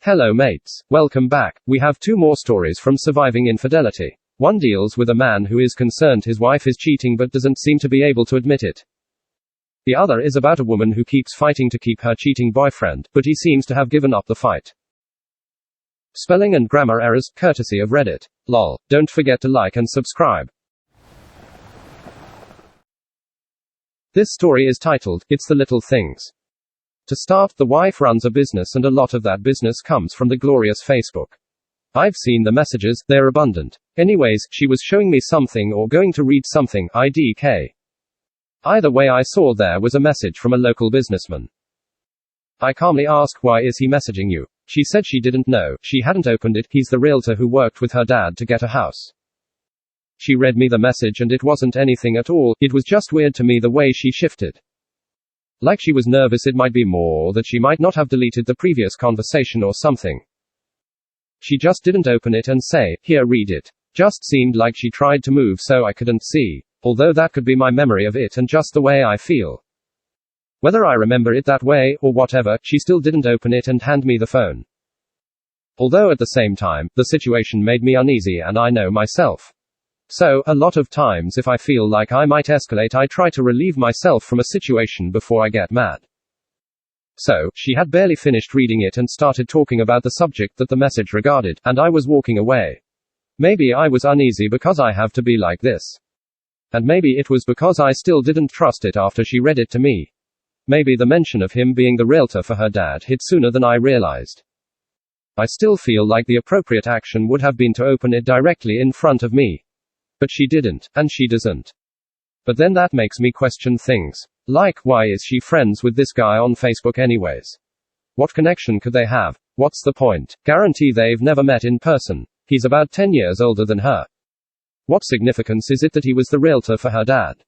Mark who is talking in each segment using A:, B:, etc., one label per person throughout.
A: Hello mates, welcome back. We have two more stories from Surviving Infidelity. One deals with a man who is concerned his wife is cheating but doesn't seem to be able to admit it. The other is about a woman who keeps fighting to keep her cheating boyfriend, but he seems to have given up the fight. Spelling and grammar errors, courtesy of Reddit. Lol. Don't forget to like and subscribe. This story is titled, It's the Little Things. To start, the wife runs a business and a lot of that business comes from the glorious Facebook. I've seen the messages, they're abundant. Anyways, she was showing me something or going to read something, IDK. Either way, I saw there was a message from a local businessman. I calmly asked, why is he messaging you? She said she didn't know, she hadn't opened it, he's the realtor who worked with her dad to get a house. She read me the message and it wasn't anything at all, it was just weird to me the way she shifted. Like she was nervous it might be more, or that she might not have deleted the previous conversation or something. She just didn't open it and say, here read it. Just seemed like she tried to move so I couldn't see, although that could be my memory of it and just the way I feel. Whether I remember it that way, or whatever, she still didn't open it and hand me the phone. Although at the same time, the situation made me uneasy and I know myself. So, a lot of times if I feel like I might escalate I try to relieve myself from a situation before I get mad. So, she had barely finished reading it and started talking about the subject that the message regarded, and I was walking away. Maybe I was uneasy because I have to be like this. And maybe it was because I still didn't trust it after she read it to me. Maybe the mention of him being the realtor for her dad hit sooner than I realized. I still feel like the appropriate action would have been to open it directly in front of me. But she didn't, and she doesn't. But then that makes me question things. Like, why is she friends with this guy on Facebook anyways? What connection could they have? What's the point? Guarantee they've never met in person. He's about 10 years older than her. What significance is it that he was the realtor for her dad?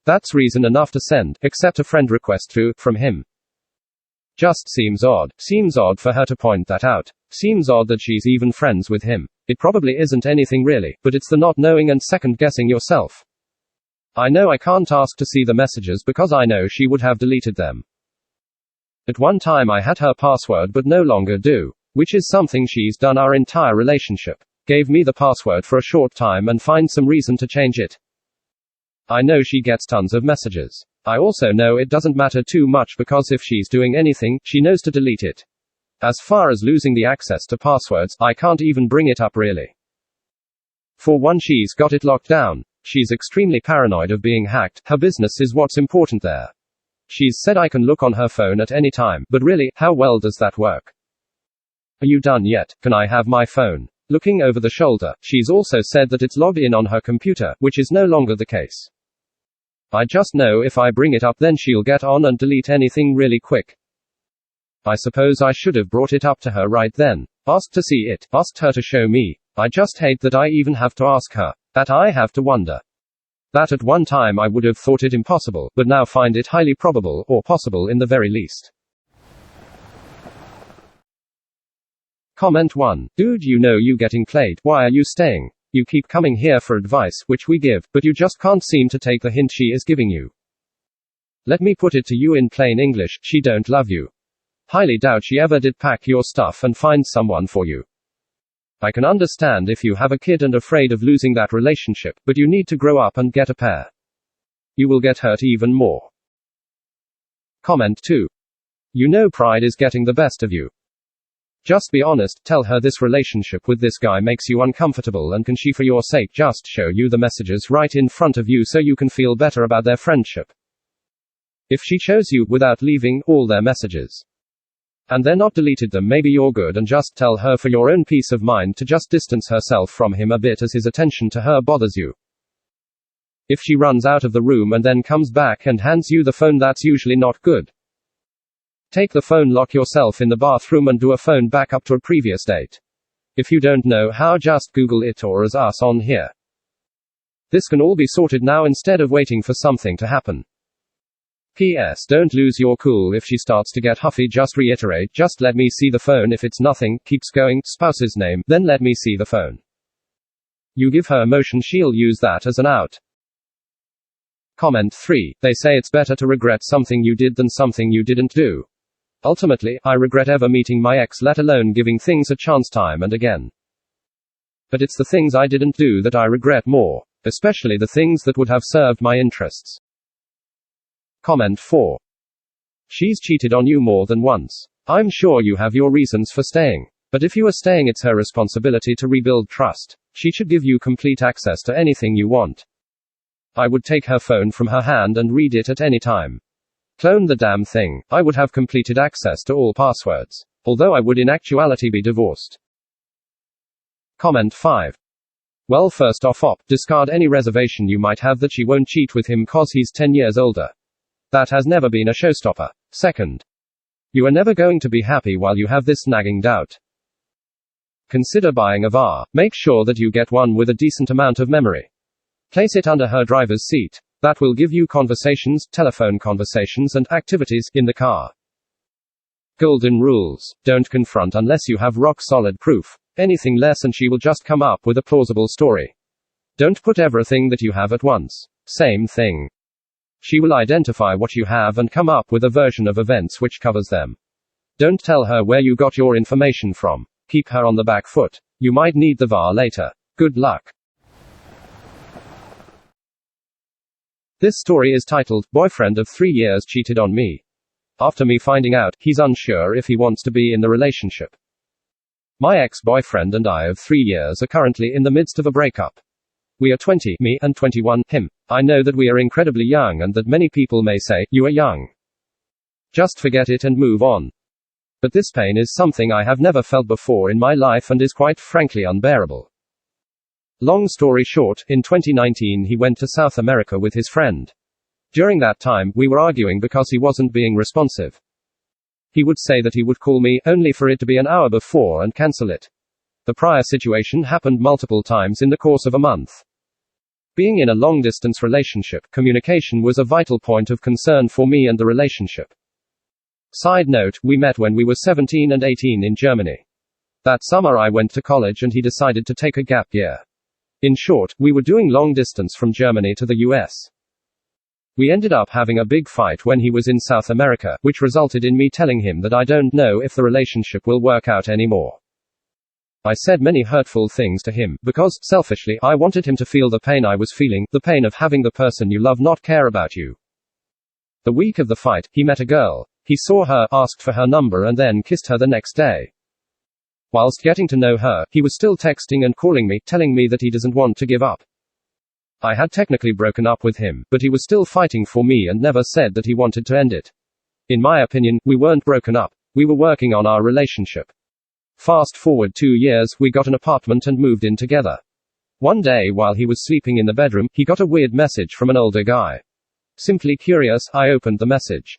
A: That's reason enough to send, accept a friend request from him. Just seems odd. Seems odd for her to point that out. Seems odd that she's even friends with him. It probably isn't anything really, but it's the not knowing and second guessing yourself. I know I can't ask to see the messages because I know she would have deleted them. At one time I had her password but no longer do, which is something she's done our entire relationship. Gave me the password for a short time and find some reason to change it. I know she gets tons of messages. I also know it doesn't matter too much because if she's doing anything, she knows to delete it. As far as losing the access to passwords, I can't even bring it up really. For one, she's got it locked down. She's extremely paranoid of being hacked. Her business is what's important there. She's said I can look on her phone at any time, but really, how well does that work? Are you done yet? Can I have my phone? Looking over the shoulder, she's also said that it's logged in on her computer, which is no longer the case. I just know if I bring it up then she'll get on and delete anything really quick. I suppose I should have brought it up to her right then. Asked to see it, asked her to show me. I just hate that I even have to ask her. That I have to wonder. That at one time I would have thought it impossible, but now find it highly probable, or possible in the very least. Comment 1. Dude, you know you getting played. Why are you staying? You keep coming here for advice, which we give, but you just can't seem to take the hint she is giving you. Let me put it to you in plain English, she don't love you. Highly doubt she ever did pack your stuff and find someone for you. I can understand if you have a kid and afraid of losing that relationship, but you need to grow up and get a pair. You will get hurt even more. Comment 2. You know pride is getting the best of you. Just be honest, tell her this relationship with this guy makes you uncomfortable and can she for your sake just show you the messages right in front of you so you can feel better about their friendship. If she shows you, without leaving, all their messages, and they're not deleted them, maybe you're good and just tell her for your own peace of mind to just distance herself from him a bit as his attention to her bothers you. If she runs out of the room and then comes back and hands you the phone, that's usually not good. Take the phone, lock yourself in the bathroom and do a phone backup to a previous date. If you don't know how, just Google it or as us on here. This can all be sorted now instead of waiting for something to happen. P.S. Don't lose your cool if she starts to get huffy, just reiterate, just let me see the phone. If it's nothing, keeps going, spouse's name, then let me see the phone. You give her emotion, she'll use that as an out. Comment 3. They say it's better to regret something you did than something you didn't do. Ultimately, I regret ever meeting my ex, let alone giving things a chance time and again. But it's the things I didn't do that I regret more, especially the things that would have served my interests. Comment 4. She's cheated on you more than once. I'm sure you have your reasons for staying. But if you are staying, it's her responsibility to rebuild trust. She should give you complete access to anything you want. I would take her phone from her hand and read it at any time. Clone the damn thing. I would have completed access to all passwords. Although I would in actuality be divorced. Comment 5. Well, first off, discard any reservation you might have that she won't cheat with him cause he's 10 years older. That has never been a showstopper. Second, you are never going to be happy while you have this nagging doubt. Consider buying a VAR. Make sure that you get one with a decent amount of memory. Place it under her driver's seat. That will give you conversations, telephone conversations, and activities in the car. Golden rules. Don't confront unless you have rock solid proof. Anything less and she will just come up with a plausible story. Don't put everything that you have at once. Same thing. She will identify what you have and come up with a version of events which covers them. Don't tell her where you got your information from. Keep her on the back foot. You might need the VAR later. Good luck. This story is titled, Boyfriend of 3 years cheated on me. After me finding out, he's unsure if he wants to be in the relationship. My ex-boyfriend and I of 3 years are currently in the midst of a breakup. We are 20, me, and 21, him. I know that we are incredibly young and that many people may say, you are young. Just forget it and move on. But this pain is something I have never felt before in my life and is quite frankly unbearable. Long story short, in 2019 he went to South America with his friend. During that time, we were arguing because he wasn't being responsive. He would say that he would call me, only for it to be an hour before and cancel it. The prior situation happened multiple times in the course of a month. Being in a long-distance relationship, communication was a vital point of concern for me and the relationship. Side note, we met when we were 17 and 18 in Germany. That summer I went to college and he decided to take a gap year. In short, we were doing long distance from Germany to the US. We ended up having a big fight when he was in South America, which resulted in me telling him that I don't know if the relationship will work out anymore. I said many hurtful things to him, because, selfishly, I wanted him to feel the pain I was feeling, the pain of having the person you love not care about you. The week of the fight, he met a girl. He saw her, asked for her number and then kissed her the next day. Whilst getting to know her, he was still texting and calling me, telling me that he doesn't want to give up. I had technically broken up with him, but he was still fighting for me and never said that he wanted to end it. In my opinion, we weren't broken up. We were working on our relationship. Fast forward 2 years, we got an apartment and moved in together. One day while he was sleeping in the bedroom, he got a weird message from an older guy. Simply curious, I opened the message.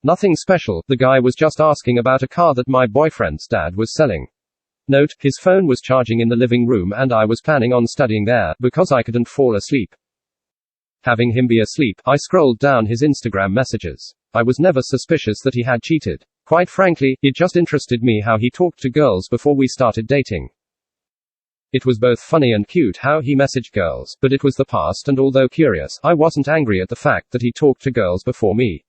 A: Nothing special, the guy was just asking about a car that my boyfriend's dad was selling. Note, his phone was charging in the living room and I was planning on studying there, because I couldn't fall asleep. Having him be asleep, I scrolled down his Instagram messages. I was never suspicious that he had cheated. Quite frankly, it just interested me how he talked to girls before we started dating. It was both funny and cute how he messaged girls, but it was the past and although curious, I wasn't angry at the fact that he talked to girls before me.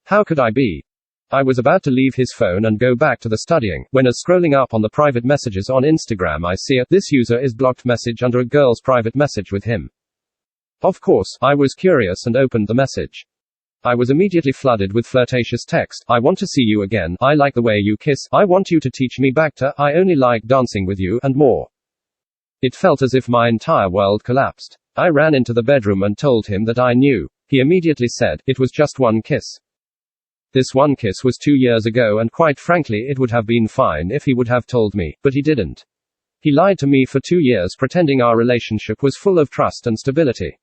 A: How could I be? I was about to leave his phone and go back to the studying, when as scrolling up on the private messages on Instagram I see this user is blocked message under a girl's private message with him. Of course, I was curious and opened the message. I was immediately flooded with flirtatious text. I want to see you again. I like the way you kiss. I want you to teach me back to, I only like dancing with you, and more. It felt as if my entire world collapsed. I ran into the bedroom and told him that I knew. He immediately said, it was just one kiss. This one kiss was 2 years ago and quite frankly it would have been fine if he would have told me, but he didn't. He lied to me for 2 years pretending our relationship was full of trust and stability.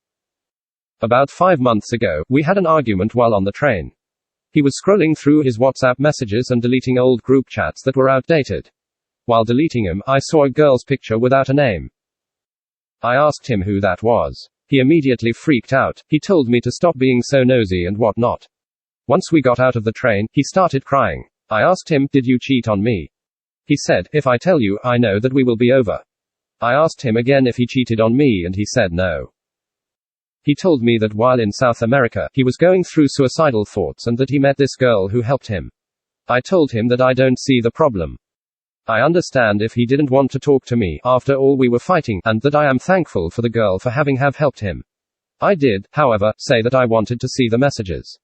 A: About 5 months ago, we had an argument while on the train. He was scrolling through his WhatsApp messages and deleting old group chats that were outdated. While deleting them, I saw a girl's picture without a name. I asked him who that was. He immediately freaked out. He told me to stop being so nosy and whatnot. Once we got out of the train, he started crying. I asked him, did you cheat on me? He said, if I tell you, I know that we will be over. I asked him again if he cheated on me and he said no. He told me that while in South America, he was going through suicidal thoughts and that he met this girl who helped him. I told him that I don't see the problem. I understand if he didn't want to talk to me after all we were fighting, and that I am thankful for the girl for having helped him. I did, however, say that I wanted to see the messages.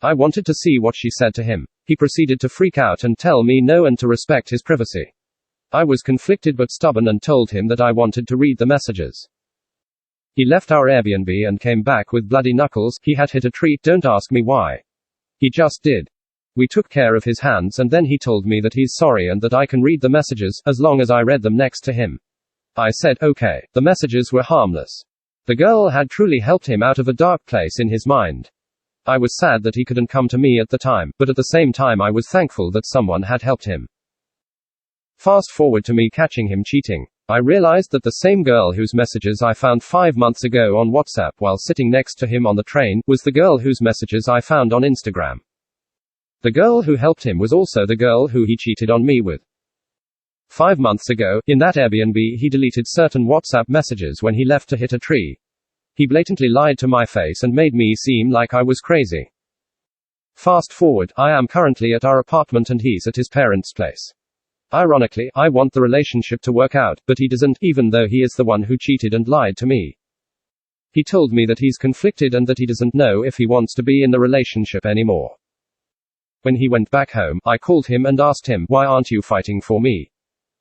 A: I wanted to see what she said to him. He proceeded to freak out and tell me no and to respect his privacy. I was conflicted but stubborn and told him that I wanted to read the messages. He left our Airbnb and came back with bloody knuckles. He had hit a tree. Don't ask me why. He just did. We took care of his hands and then he told me that he's sorry and that I can read the messages, as long as I read them next to him. I said, okay. The messages were harmless. The girl had truly helped him out of a dark place in his mind. I was sad that he couldn't come to me at the time, but at the same time I was thankful that someone had helped him. Fast forward to me catching him cheating. I realized that the same girl whose messages I found 5 months ago on WhatsApp while sitting next to him on the train, was the girl whose messages I found on Instagram. The girl who helped him was also the girl who he cheated on me with. 5 months ago, in that Airbnb, he deleted certain WhatsApp messages when he left to hit a tree. He blatantly lied to my face and made me seem like I was crazy. Fast forward, I am currently at our apartment and he's at his parents' place. Ironically, I want the relationship to work out, but he doesn't, even though he is the one who cheated and lied to me. He told me that he's conflicted and that he doesn't know if he wants to be in the relationship anymore. When he went back home, I called him and asked him, why aren't you fighting for me?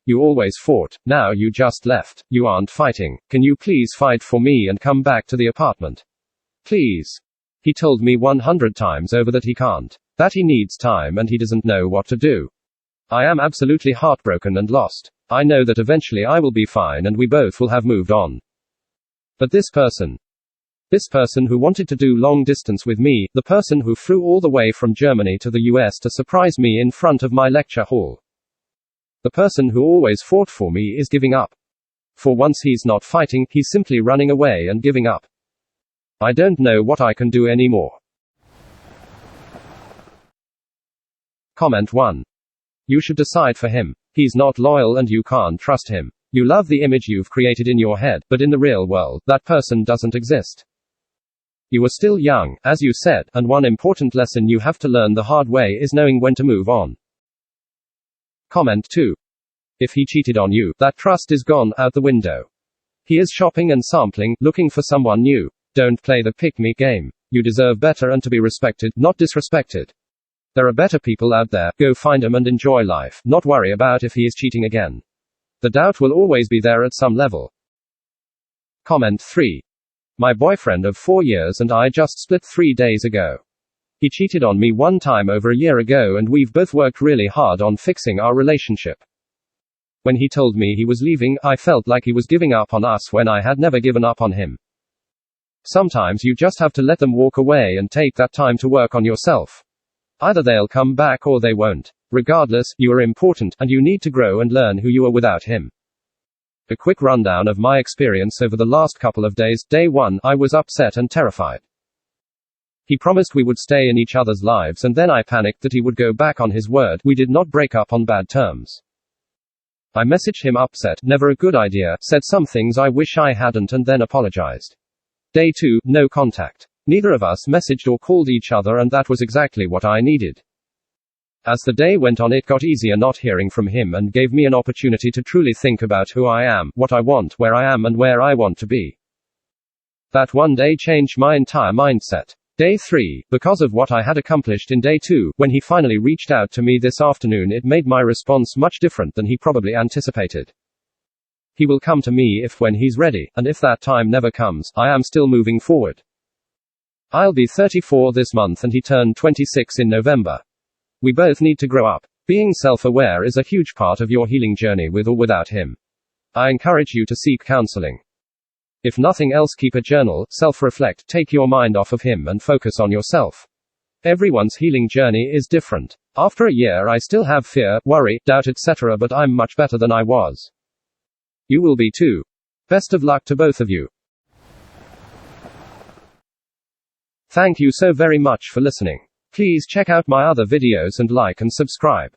A: You always fought, now you just left, you aren't fighting, can you please fight for me and come back to the apartment? Please. He told me 100 times over that he can't, that he needs time and he doesn't know what to do. I am absolutely heartbroken and lost. I know that eventually I will be fine and we both will have moved on. But this person who wanted to do long distance with me, the person who flew all the way from Germany to the US to surprise me in front of my lecture hall. The person who always fought for me is giving up. For once he's not fighting, he's simply running away and giving up. I don't know what I can do anymore. Comment 1. You should decide for him. He's not loyal and you can't trust him. You love the image you've created in your head, but in the real world, that person doesn't exist. You are still young, as you said, and one important lesson you have to learn the hard way is knowing when to move on. Comment 2. If he cheated on you, that trust is gone out the window. He is shopping and sampling, looking for someone new. Don't play the pick-me game. You deserve better and to be respected, not disrespected. There are better people out there, go find them and enjoy life, not worry about if he is cheating again. The doubt will always be there at some level. Comment 3. My boyfriend of 4 years and I just split 3 days ago. He cheated on me one time over a year ago and we've both worked really hard on fixing our relationship. When he told me he was leaving, I felt like he was giving up on us when I had never given up on him. Sometimes you just have to let them walk away and take that time to work on yourself. Either they'll come back or they won't. Regardless, you are important, and you need to grow and learn who you are without him. A quick rundown of my experience over the last couple of days. Day 1, I was upset and terrified. He promised we would stay in each other's lives and then I panicked that he would go back on his word. We did not break up on bad terms. I messaged him upset, never a good idea, said some things I wish I hadn't and then apologized. Day 2, no contact. Neither of us messaged or called each other and that was exactly what I needed. As the day went on, it got easier not hearing from him and gave me an opportunity to truly think about who I am, what I want, where I am and where I want to be. That one day changed my entire mindset. Day 3, because of what I had accomplished in day 2, when he finally reached out to me this afternoon, it made my response much different than he probably anticipated. He will come to me when he's ready, and if that time never comes, I am still moving forward. I'll be 34 this month and he turned 26 in November. We both need to grow up. Being self-aware is a huge part of your healing journey with or without him. I encourage you to seek counseling. If nothing else, keep a journal, self-reflect, take your mind off of him and focus on yourself. Everyone's healing journey is different. After a year I still have fear, worry, doubt, etc., but I'm much better than I was. You will be too. Best of luck to both of you. Thank you so very much for listening. Please check out my other videos and like and subscribe.